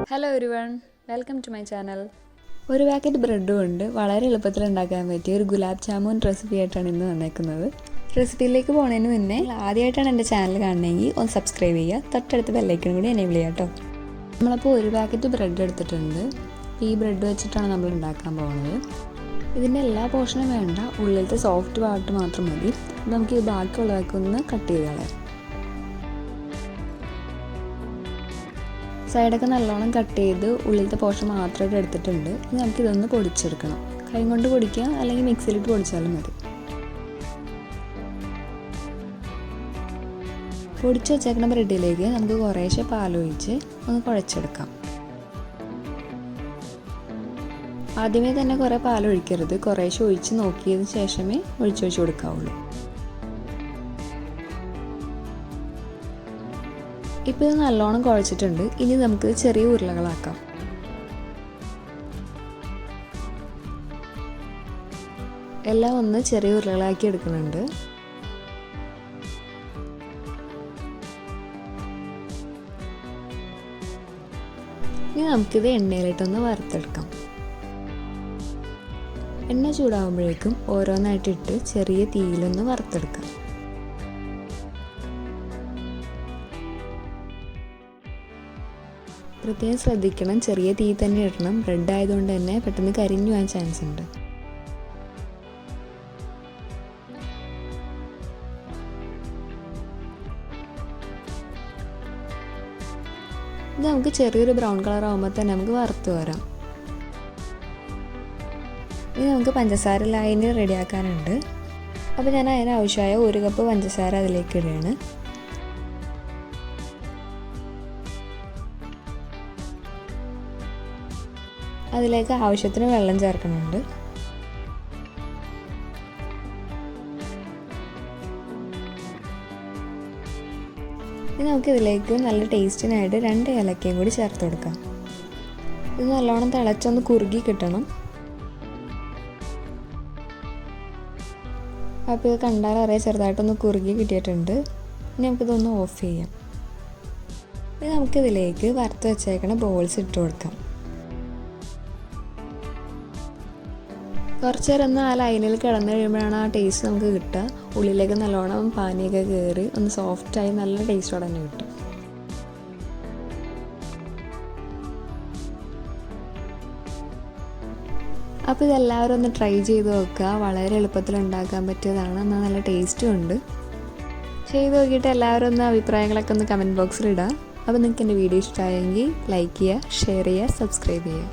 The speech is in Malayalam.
Hello everyone, welcome to my channel. ഒരു പാക്കറ്റ് ബ്രെഡ് കൊണ്ട് വളരെ എളുപ്പത്തിൽ ഉണ്ടാക്കാൻ പറ്റിയ ഒരു ഗുലാബ് ജാമുൻ റെസിപ്പി ആയിട്ടാണ് ഇന്ന് വന്നേക്കുന്നത്. റെസിപ്പിയിലേക്ക് പോകുന്നതിന് മുന്നേ ആദ്യമായിട്ടാണ് എൻ്റെ ചാനൽ കാണണമെങ്കിൽ ഒന്ന് സബ്സ്ക്രൈബ് ചെയ്യുക, തൊട്ടടുത്ത് ബെൽ ഐക്കൺ കൂടി എനേബിൾ ചെയ്യുക കേട്ടോ. നമ്മളപ്പോൾ ഒരു പാക്കറ്റ് ബ്രെഡ് എടുത്തിട്ടുണ്ട്. ഈ ബ്രെഡ് വെച്ചിട്ടാണ് നമ്മൾ ഉണ്ടാക്കാൻ പോകുന്നത്. ഇതിൻ്റെ എല്ലാ പോർഷനും വേണ്ട, ഉള്ളിലത്തെ സോഫ്റ്റ് പാർട്ട് മാത്രം മതി. നമുക്ക് ഈ ബാക്കിയുള്ളതൊക്കെ ഒന്ന് കട്ട് ചെയ്ത് കളയാം. സൈഡൊക്കെ നല്ലോണം കട്ട് ചെയ്ത് ഉള്ളിലത്തെ പോർഷൻ മാത്രമായിട്ട് എടുത്തിട്ടുണ്ട്. ഇനി നമുക്കിതൊന്ന് പൊടിച്ചെടുക്കണം. കൈ കൊണ്ട് പൊടിക്കുക, അല്ലെങ്കിൽ മിക്സിയിലിട്ട് പൊടിച്ചാലും മതി. പൊടിച്ച് വെച്ചേക്കുന്ന ബ്രെഡിലേക്ക് നമുക്ക് കുറേശ്ശെ പാലൊഴിച്ച് ഒന്ന് കുഴച്ചെടുക്കാം. ആദ്യമേ തന്നെ കുറേ പാലൊഴിക്കരുത്, കുറേശ്ശെ ഒഴിച്ച് നോക്കിയതിന് ശേഷമേ ഒഴിച്ച് കൊടുക്കാവുള്ളൂ. ഇപ്പോൾ ഇത് നല്ലോണം കുഴച്ചിട്ടുണ്ട്. ഇനി നമുക്ക് ചെറിയ ഉരുളകളാക്കാം. എല്ലാം ഒന്ന് ചെറിയ ഉരുളകളാക്കി എടുക്കുന്നുണ്ട്. ഇനി നമുക്കിത് എണ്ണയിലിട്ടൊന്ന് വറുത്തെടുക്കാം. എണ്ണ ചൂടാകുമ്പോഴേക്കും ഓരോന്നായിട്ടിട്ട് ചെറിയ തീയിലൊന്ന് വറുത്തെടുക്കാം. പ്രത്യേകം ശ്രദ്ധിക്കണം, ചെറിയ തീ തന്നെ ഇടണം. ബ്രെഡ് ആയതുകൊണ്ട് തന്നെ പെട്ടെന്ന് കരിഞ്ഞു പോകാൻ ചാൻസ് ഉണ്ട്. ഇത് നമുക്ക് ചെറിയൊരു ബ്രൗൺ കളർ ആകുമ്പോൾ തന്നെ നമുക്ക് വറുത്ത് വരാം. ഇനി നമുക്ക് പഞ്ചസാര ലായനി റെഡിയാക്കാനുണ്ട്. അപ്പോൾ ഞാൻ അതിനാവശ്യമായ 1 കപ്പ് പഞ്ചസാര അതിലേക്ക് ഇടുകയാണ്. അതിലേക്ക് ആവശ്യത്തിന് വെള്ളം ചേർക്കുന്നുണ്ട്. ഇനി നമുക്കിതിലേക്ക് നല്ല ടേസ്റ്റിനായിട്ട് 2 ഏലക്കയും കൂടി ചേർത്ത് കൊടുക്കാം. ഇത് നല്ലോണം തിളച്ചൊന്ന് കുറുകി കിട്ടണം. അപ്പോൾ ഇത് കണ്ടാൽ അറിയാം ചെറുതായിട്ടൊന്ന് കുറുകി കിട്ടിയിട്ടുണ്ട്. ഇനി നമുക്കിതൊന്ന് ഓഫ് ചെയ്യാം. ഇനി നമുക്കിതിലേക്ക് വറുത്ത് വെച്ചേക്കണ ബോൾസ് ഇട്ട് കൊടുക്കാം. കുറച്ച് നേരം ഒന്ന് ആ ലൈനിൽ കിടന്നു കഴിയുമ്പോഴാണ് ആ ടേസ്റ്റ് നമുക്ക് കിട്ടുക. ഉള്ളിലേക്ക് നല്ലോണം പാനിയൊക്കെ കയറി ഒന്ന് സോഫ്റ്റായി നല്ല ടേസ്റ്റോടെ തന്നെ കിട്ടും. അപ്പോൾ ഇതെല്ലാവരും ഒന്ന് ട്രൈ ചെയ്ത് നോക്കുക. വളരെ എളുപ്പത്തിൽ ഉണ്ടാക്കാൻ പറ്റിയതാണ്, എന്നാൽ നല്ല ടേസ്റ്റും ഉണ്ട്. ചെയ്ത് നോക്കിയിട്ട് എല്ലാവരും ഒന്ന് അഭിപ്രായങ്ങളൊക്കെ ഒന്ന് കമൻറ്റ് ബോക്സിൽ ഇടുക. അപ്പോൾ നിങ്ങൾക്ക് എൻ്റെ വീഡിയോ ഇഷ്ടമായെങ്കിൽ ലൈക്ക് ചെയ്യുക, ഷെയർ ചെയ്യുക, സബ്സ്ക്രൈബ് ചെയ്യുക.